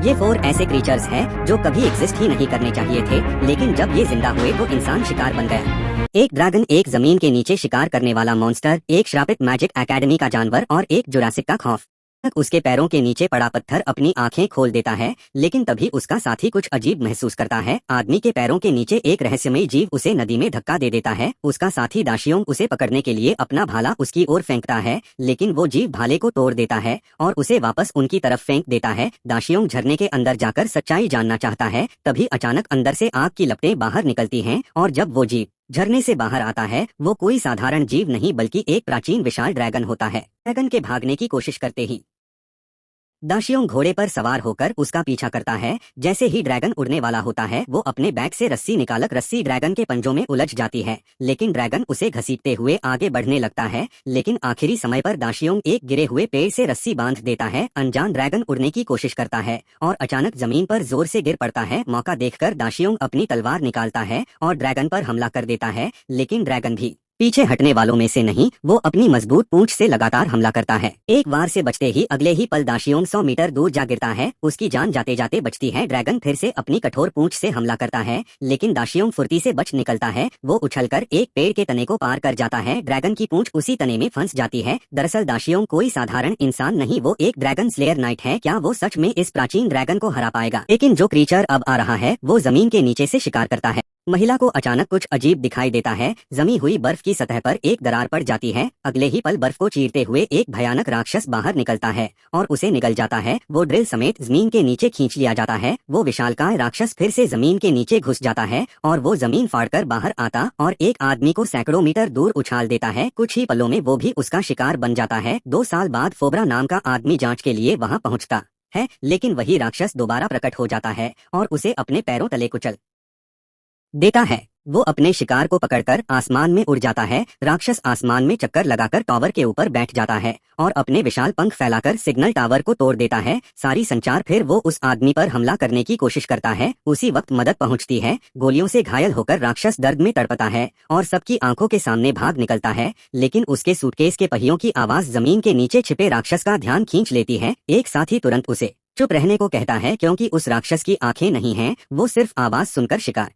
ये 4 ऐसे क्रीचर्स हैं जो कभी एग्जिस्ट ही नहीं करने चाहिए थे, लेकिन जब ये जिंदा हुए वो इंसान शिकार बन गया। एक ड्रैगन, एक जमीन के नीचे शिकार करने वाला मॉन्स्टर, एक श्रापित मैजिक एकेडमी का जानवर और एक जुरासिक का खौफ। उसके पैरों के नीचे पड़ा पत्थर अपनी आंखें खोल देता है, लेकिन तभी उसका साथी कुछ अजीब महसूस करता है। आदमी के पैरों के नीचे एक रहस्यमयी जीव उसे नदी में धक्का दे देता है। उसका साथी दाशियोंग उसे पकड़ने के लिए अपना भाला उसकी ओर फेंकता है, लेकिन वो जीव भाले को तोड़ देता है और उसे वापस उनकी तरफ फेंक देता है। दाशियोंग झरने के अंदर जाकर सच्चाई जानना चाहता है, तभी अचानक अंदर से आग की लपटें बाहर निकलती हैं और जब वो जीव झरने से बाहर आता है वो कोई साधारण जीव नहीं बल्कि एक प्राचीन विशाल ड्रैगन होता है। ड्रैगन के भागने की कोशिश करते ही दाशियोंग घोड़े पर सवार होकर उसका पीछा करता है। जैसे ही ड्रैगन उड़ने वाला होता है वो अपने बैग से रस्सी निकालकर रस्सी ड्रैगन के पंजों में उलझ जाती है, लेकिन ड्रैगन उसे घसीटते हुए आगे बढ़ने लगता है। लेकिन आखिरी समय पर दाशियोंग एक गिरे हुए पेड़ से रस्सी बांध देता है। अनजान ड्रैगन उड़ने की कोशिश करता है और अचानक जमीन पर जोर से गिर पड़ता है। मौका देखकर दाशियोंग अपनी तलवार निकालता है और ड्रैगन पर हमला कर देता है, लेकिन ड्रैगन भी पीछे हटने वालों में से नहीं, वो अपनी मजबूत पूंछ से लगातार हमला करता है। एक वार से बचते ही अगले ही पल दाशियोंग 100 मीटर दूर जा गिरता है। उसकी जान जाते जाते बचती है। ड्रैगन फिर से अपनी कठोर पूंछ से हमला करता है, लेकिन दाशियोंग फुर्ती से बच निकलता है। वो उछलकर एक पेड़ के तने को पार कर जाता है। ड्रैगन की पूंछ उसी तने में फंस जाती है। दरअसल दाशियोंग कोई साधारण इंसान नहीं, वो एक ड्रैगन स्लेयर नाइट है। क्या वो सच में इस प्राचीन ड्रैगन को हरा पाएगा? लेकिन जो क्रीचर अब आ रहा है वो जमीन के नीचे से शिकार करता है। महिला को अचानक कुछ अजीब दिखाई देता है। जमी हुई बर्फ की सतह पर एक दरार पड़ जाती है। अगले ही पल बर्फ को चीरते हुए एक भयानक राक्षस बाहर निकलता है और उसे निगल जाता है। वो ड्रिल समेत जमीन के नीचे खींच लिया जाता है। वो विशालकाय राक्षस फिर से जमीन के नीचे घुस जाता है और वो जमीन फाड़कर बाहर आता और एक आदमी को सैकड़ों मीटर दूर उछाल देता है। कुछ ही पलों में वो भी उसका शिकार बन जाता है। 2 साल बाद फोबरा नाम का आदमी जांच के लिए वहां पहुंचता है, लेकिन वही राक्षस दोबारा प्रकट हो जाता है और उसे अपने पैरों तले कुचल देता है। वो अपने शिकार को पकड़कर आसमान में उड़ जाता है। राक्षस आसमान में चक्कर लगाकर टावर के ऊपर बैठ जाता है और अपने विशाल पंख फैलाकर सिग्नल टावर को तोड़ देता है। सारी संचार फिर वो उस आदमी पर हमला करने की कोशिश करता है। उसी वक्त मदद पहुंचती है। गोलियों से घायल होकर राक्षस दर्द में तड़पता है और सबकी आंखों के सामने भाग निकलता है, लेकिन उसके सूटकेस के पहियों की आवाज जमीन के नीचे छिपे राक्षस का ध्यान खींच लेती है। एक साथी तुरंत उसे चुप रहने को कहता है, क्योंकि उस राक्षस की आंखें नहीं हैं, वो सिर्फ आवाज सुनकर शिकार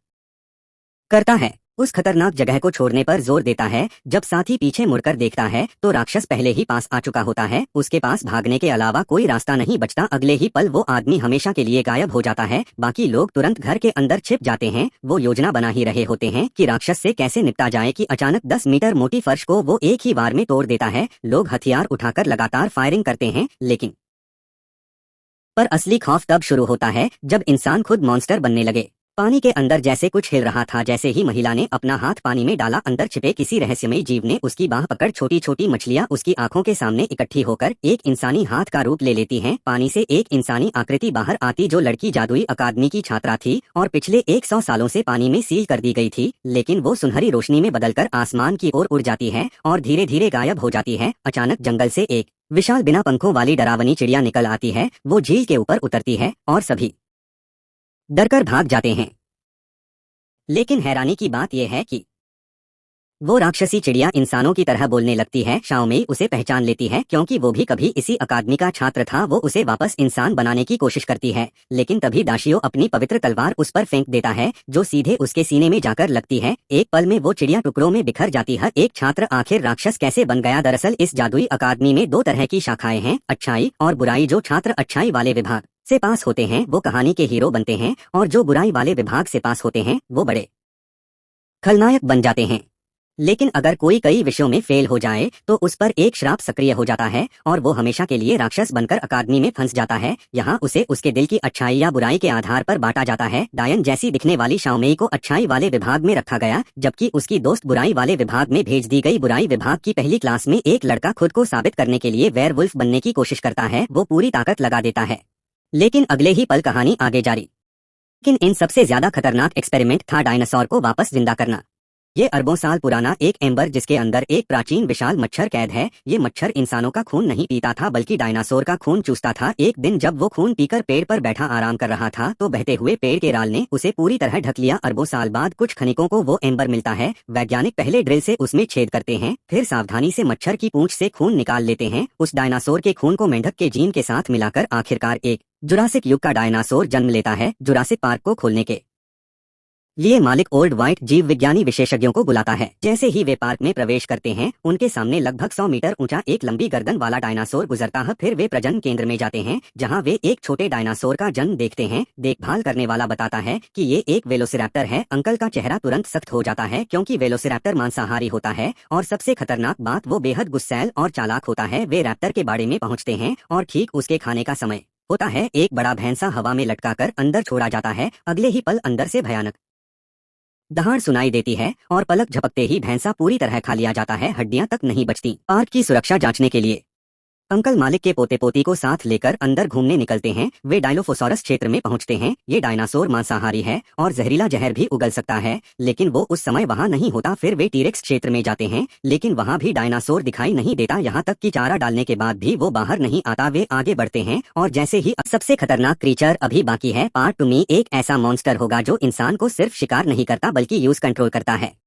करता है। उस खतरनाक जगह को छोड़ने पर जोर देता है। जब साथी पीछे मुड़कर देखता है तो राक्षस पहले ही पास आ चुका होता है। उसके पास भागने के अलावा कोई रास्ता नहीं बचता। अगले ही पल वो आदमी हमेशा के लिए गायब हो जाता है। बाकी लोग तुरंत घर के अंदर छिप जाते हैं। वो योजना बना ही रहे होते हैं कि राक्षस से कैसे निपटा जाए कि अचानक 10 मीटर मोटी फर्श को वो एक ही वार में तोड़ देता है। लोग हथियार उठाकर लगातार फायरिंग करते हैं, लेकिन पर असली खौफ तब शुरू होता है जब इंसान खुद मॉन्स्टर बनने लगे। पानी के अंदर जैसे कुछ हिल रहा था। जैसे ही महिला ने अपना हाथ पानी में डाला, अंदर छिपे किसी रहस्यमयी जीव ने उसकी बाह पकड़ छोटी छोटी मछलियां उसकी आंखों के सामने इकट्ठी होकर एक इंसानी हाथ का रूप ले लेती हैं। पानी से एक इंसानी आकृति बाहर आती जो लड़की जादुई अकादमी की छात्रा थी और पिछले 100 सालों से पानी में सील कर दी गई थी, लेकिन वो सुनहरी रोशनी में बदलकर आसमान की ओर उड़ जाती है और धीरे धीरे गायब हो जाती है। अचानक जंगल से एक विशाल बिना पंखों वाली डरावनी चिड़िया निकल आती है। वो झील के ऊपर उतरती है और सभी डरकर भाग जाते हैं। लेकिन हैरानी की बात यह है कि वो राक्षसी चिड़िया इंसानों की तरह बोलने लगती है। शाओमेई उसे पहचान लेती है, क्योंकि वो भी कभी इसी अकादमी का छात्र था। वो उसे वापस इंसान बनाने की कोशिश करती है, लेकिन तभी दाशियो अपनी पवित्र तलवार उस पर फेंक देता है जो सीधे उसके सीने में जाकर लगती है। एक पल में वो चिड़िया टुकड़ों में बिखर जाती है। एक छात्र आखिर राक्षस कैसे बन गया? दरअसल इस जादुई अकादमी में 2 तरह की शाखाएं हैं, अच्छाई और बुराई। जो छात्र अच्छाई वाले विभाग से पास होते हैं वो कहानी के हीरो बनते हैं, और जो बुराई वाले विभाग से पास होते हैं वो बड़े खलनायक बन जाते हैं। लेकिन अगर कोई कई विषयों में फेल हो जाए तो उस पर एक श्राप सक्रिय हो जाता है और वो हमेशा के लिए राक्षस बनकर अकादमी में फंस जाता है। यहाँ उसे उसके दिल की अच्छाई या बुराई के आधार पर बांटा जाता है। डायन जैसी दिखने वाली शाओमेई को अच्छाई वाले विभाग में रखा गया, जबकि उसकी दोस्त बुराई वाले विभाग में भेज दी गई। बुराई विभाग की पहली क्लास में एक लड़का खुद को साबित करने के लिए वेयरवुल्फ बनने की कोशिश करता है। वो पूरी ताकत लगा देता है, लेकिन अगले ही पल कहानी आगे जारी। लेकिन इन सबसे ज्यादा खतरनाक एक्सपेरिमेंट था डायनासोर को वापस जिंदा करना। ये अरबों साल पुराना एक एम्बर जिसके अंदर एक प्राचीन विशाल मच्छर कैद है। ये मच्छर इंसानों का खून नहीं पीता था बल्कि डायनासोर का खून चूसता था। एक दिन जब वो खून पीकर पेड़ पर बैठा आराम कर रहा था तो बहते हुए पेड़ के राल ने उसे पूरी तरह ढक लिया। अरबों साल बाद कुछ खनिकों को वो एम्बर मिलता है। वैज्ञानिक पहले ड्रिल से उसमें छेद करते हैं, फिर सावधानी से मच्छर की पूंछ से खून निकाल लेते हैं। उस डायनासोर के खून को मेंढक के जीन के साथ मिलाकर आखिरकार एक जुरासिक युग का डायनासोर जन्म लेता है। जुरासिक पार्क को खोलने के लिए मालिक ओल्ड व्हाइट जीव विज्ञानी विशेषज्ञों को बुलाता है। जैसे ही वे पार्क में प्रवेश करते हैं, उनके सामने लगभग 100 मीटर ऊंचा एक लंबी गर्दन वाला डायनासोर गुजरता है। फिर वे प्रजनन केंद्र में जाते हैं, जहां वे एक छोटे डायनासोर का जन्म देखते हैं। देखभाल करने वाला बताता है कि ये एक वेलोसिरैप्टर है। अंकल का चेहरा तुरंत सख्त हो जाता है, क्योंकि वेलोसिरैप्टर मांसाहारी होता है और सबसे खतरनाक बात, वो बेहद गुस्सैल और चालाक होता है। वे रैप्टर के बाड़े में पहुंचते हैं और ठीक उसके खाने का समय होता है। एक बड़ा भैंसा हवा में लटकाकर अंदर छोड़ा जाता है। अगले ही पल अंदर से भयानक दहाड़ सुनाई देती है और पलक झपकते ही भैंसा पूरी तरह खा लिया जाता है। हड्डियां तक नहीं बचती। पार्क की सुरक्षा जांचने के लिए अंकल मालिक के पोते पोती को साथ लेकर अंदर घूमने निकलते हैं। वे डायलोफोसॉरस क्षेत्र में पहुंचते हैं। ये डायनासोर मांसाहारी है और जहरीला जहर भी उगल सकता है, लेकिन वो उस समय वहां नहीं होता। फिर वे टीरेक्स क्षेत्र में जाते हैं, लेकिन वहां भी डायनासोर दिखाई नहीं देता। यहाँ तक कि चारा डालने के बाद भी वो बाहर नहीं आता। वे आगे बढ़ते हैं और जैसे ही सबसे खतरनाक क्रीचर अभी बाकी है। पार्ट 2 में एक ऐसा मॉन्स्टर होगा जो इंसान को सिर्फ शिकार नहीं करता बल्कि यूज कंट्रोल करता है।